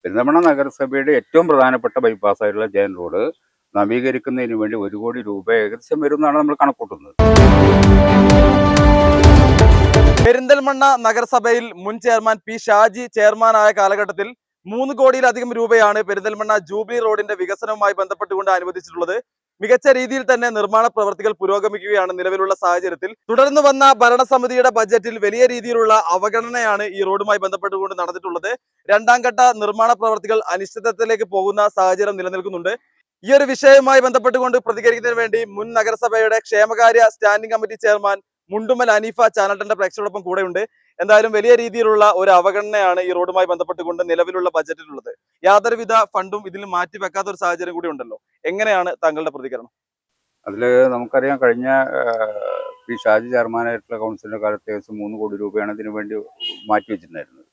പെരിന്തൽമണ്ണ നഗരസഭയുടെ ഏറ്റവും പ്രധാനപ്പെട്ട ബൈപ്പാസായിട്ടുള്ള ജയൻ റോഡ് നവീകരിക്കുന്നതിന് വേണ്ടി 1 കോടി രൂപ ഏകദേശം വരുമെന്നാണ് നമ്മൾ കണക്കൂട്ടുന്നത്. പെരിന്തൽമണ്ണ നഗരസഭയിൽ മുൻ ചെയർമാൻ പി ഷാജി ചെയർമാനായ കാലഘട്ടത്തിൽ 3 കോടിയിലധികം രൂപയാണ് പെരിന്തൽമണ്ണ ജൂബിലി റോഡിന്റെ വികസനവുമായി ബന്ധപ്പെട്ടുകൊണ്ട് അനുവദിച്ചിട്ടുള്ളത്. മികച്ച രീതിയിൽ തന്നെ നിർമ്മാണ പ്രവർത്തികൾ പുരോഗമിക്കുകയാണ് നിലവിലുള്ള സാഹചര്യത്തിൽ. തുടർന്ന് വന്ന ഭരണസമിതിയുടെ ബജറ്റിൽ വലിയ രീതിയിലുള്ള അവഗണനയാണ് ഈ റോഡുമായി ബന്ധപ്പെട്ടുകൊണ്ട് നടന്നിട്ടുള്ളത്. രണ്ടാം ഘട്ട നിർമ്മാണ പ്രവർത്തികൾ അനിശ്ചിതത്വത്തിലേക്ക് പോകുന്ന സാഹചര്യം നിലനിൽക്കുന്നുണ്ട്. ഈ ഒരു വിഷയവുമായി ബന്ധപ്പെട്ടുകൊണ്ട് പ്രതികരിക്കുന്നതിന് വേണ്ടി മുൻ നഗരസഭയുടെ ക്ഷേമകാര്യ സ്റ്റാൻഡിംഗ് കമ്മിറ്റി ചെയർമാൻ മുണ്ടുമൽ അനീഫ ചാനലിന്റെ പ്രേക്ഷകരോടൊപ്പം കൂടെയുണ്ട്. എന്തായാലും വലിയ രീതിയിലുള്ള ഒരു അവഗണനയാണ് ഈ റോഡുമായി ബന്ധപ്പെട്ടുകൊണ്ട് നിലവിലുള്ള ബജറ്റിലുള്ളത്. യാതൊരുവിധ ഫണ്ടും ഇതിൽ മാറ്റിവെക്കാത്ത ഒരു സാഹചര്യം കൂടി ഉണ്ടല്ലോ. എങ്ങനെയാണ് താങ്കളുടെ പ്രതികരണം? അതിൽ നമുക്കറിയാം, കഴിഞ്ഞ പി ഷാജി ചെയർമാനായിട്ടുള്ള കൗൺസിലിന്റെ കാലത്ത് ഏകദേശം 3 കോടി രൂപയാണ് ഇതിനു വേണ്ടി മാറ്റി വെച്ചിട്ടുണ്ടായിരുന്നത്.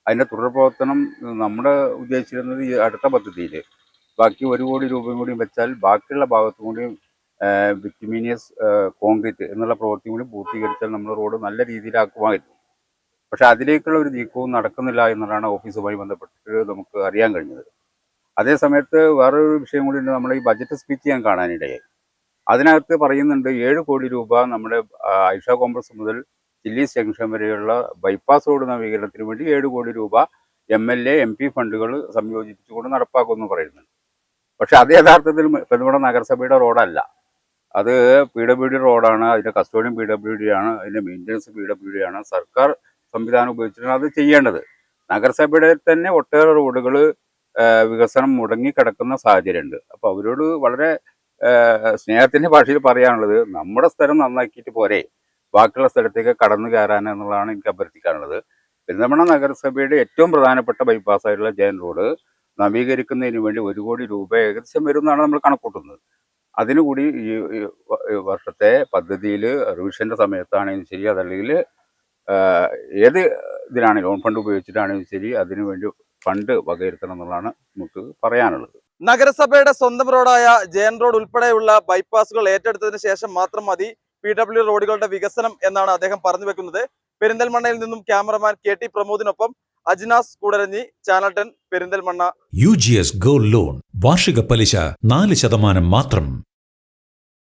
അതിന്റെ തുടർ പ്രവർത്തനം നമ്മുടെ ഉദ്ദേശിച്ചിരുന്നത് ഈ അടുത്ത പദ്ധതിയിൽ ബാക്കി 1 കോടി രൂപയും കൂടി വെച്ചാൽ ബാക്കിയുള്ള ഭാഗത്തും കൂടി ബിറ്റുമിനിയസ് കോൺക്രീറ്റ് എന്നുള്ള പ്രവൃത്തി കൂടി പൂർത്തീകരിച്ചാൽ നമ്മൾ റോഡ് നല്ല രീതിയിലാക്കുമായിരുന്നു. പക്ഷെ അതിലേക്കുള്ള ഒരു നീക്കവും നടക്കുന്നില്ല എന്നതാണ് ഓഫീസുമായി ബന്ധപ്പെട്ട് നമുക്ക് അറിയാൻ കഴിഞ്ഞത്. അതേ സമയത്ത് വേറൊരു വിഷയം കൂടി ഉണ്ട്. നമ്മൾ ഈ ബജറ്റ് സ്പീച്ച് ഞാൻ കാണാനിടയായി. അതിനകത്ത് പറയുന്നുണ്ട് 7 കോടി രൂപ നമ്മുടെ ഐഷ കോംപ്ലക്സ് മുതൽ ചില്ലീസ് ജംഗ്ഷൻ വരെയുള്ള ബൈപ്പാസ് റോഡ് നവീകരണത്തിന് വേണ്ടി 7 കോടി രൂപ MLA MP ഫണ്ടുകൾ സംയോജിപ്പിച്ചുകൊണ്ട് നടപ്പാക്കുമെന്ന് പറയുന്നുണ്ട്. പക്ഷെ അത് യഥാർത്ഥത്തിൽ പെരുന്തൽമണ്ണ നഗരസഭയുടെ റോഡല്ല. അത് PWD റോഡാണ്. അതിൻ്റെ കസ്റ്റോഡിയൻ PWD ആണ്. അതിൻ്റെ മെയിൻ്റനൻസ് PWD ആണ്. സർക്കാർ സംവിധാനം ഉപയോഗിച്ചിട്ടാണ് അത് ചെയ്യേണ്ടത്. നഗരസഭയുടെ തന്നെ ഒട്ടേറെ റോഡുകൾ വികസനം മുടങ്ങിക്കിടക്കുന്ന സാഹചര്യമുണ്ട്. അപ്പോൾ അവരോട് വളരെ സ്നേഹത്തിൻ്റെ ഭാഷയിൽ പറയാനുള്ളത്, നമ്മുടെ സ്ഥലം നന്നാക്കിയിട്ട് പോരെ ബാക്കിയുള്ള സ്ഥലത്തേക്ക് കടന്നു കയറാൻ എന്നുള്ളതാണ് എനിക്ക് അഭ്യർത്ഥിക്കാനുള്ളത്. പെരിന്തൽമണ്ണ നഗരസഭയുടെ ഏറ്റവും പ്രധാനപ്പെട്ട ബൈപ്പാസായിട്ടുള്ള ജയൻ റോഡ് നവീകരിക്കുന്നതിന് വേണ്ടി 1 കോടി രൂപ ഏകദേശം വരുമെന്നാണ് നമ്മൾ കണക്കൂട്ടുന്നത്. അതിനുകൂടി ഈ വർഷത്തെ പദ്ധതിയിൽ റിവിഷൻ്റെ സമയത്താണെങ്കിലും ശരി, അതല്ലെങ്കിൽ ഏത് ഇതിലാണ് ലോൺ ഫണ്ട് ഉപയോഗിച്ചിട്ടാണെങ്കിലും ശരി, അതിനു വേണ്ടി ഫണ്ട് വകയിരുത്തണം എന്നുള്ളതാണ് നമുക്ക് പറയാനുള്ളത്. നഗരസഭയുടെ സ്വന്തം റോഡായ ജയൻ റോഡ് ഉൾപ്പെടെയുള്ള ബൈപ്പാസുകൾ ഏറ്റെടുത്തതിന് ശേഷം മാത്രം മതി PW റോഡുകളുടെ വികസനം എന്നാണ് അദ്ദേഹം പറഞ്ഞു വെക്കുന്നത്. പെരിന്തൽമണ്ണയിൽ നിന്നും ക്യാമറമാൻ KT പ്രമോദിനൊപ്പം Ajnas Koodaranji, channel 10 Perinthalmanna. UGS gold loan വാർഷിക പലിശ 4% മാത്രം.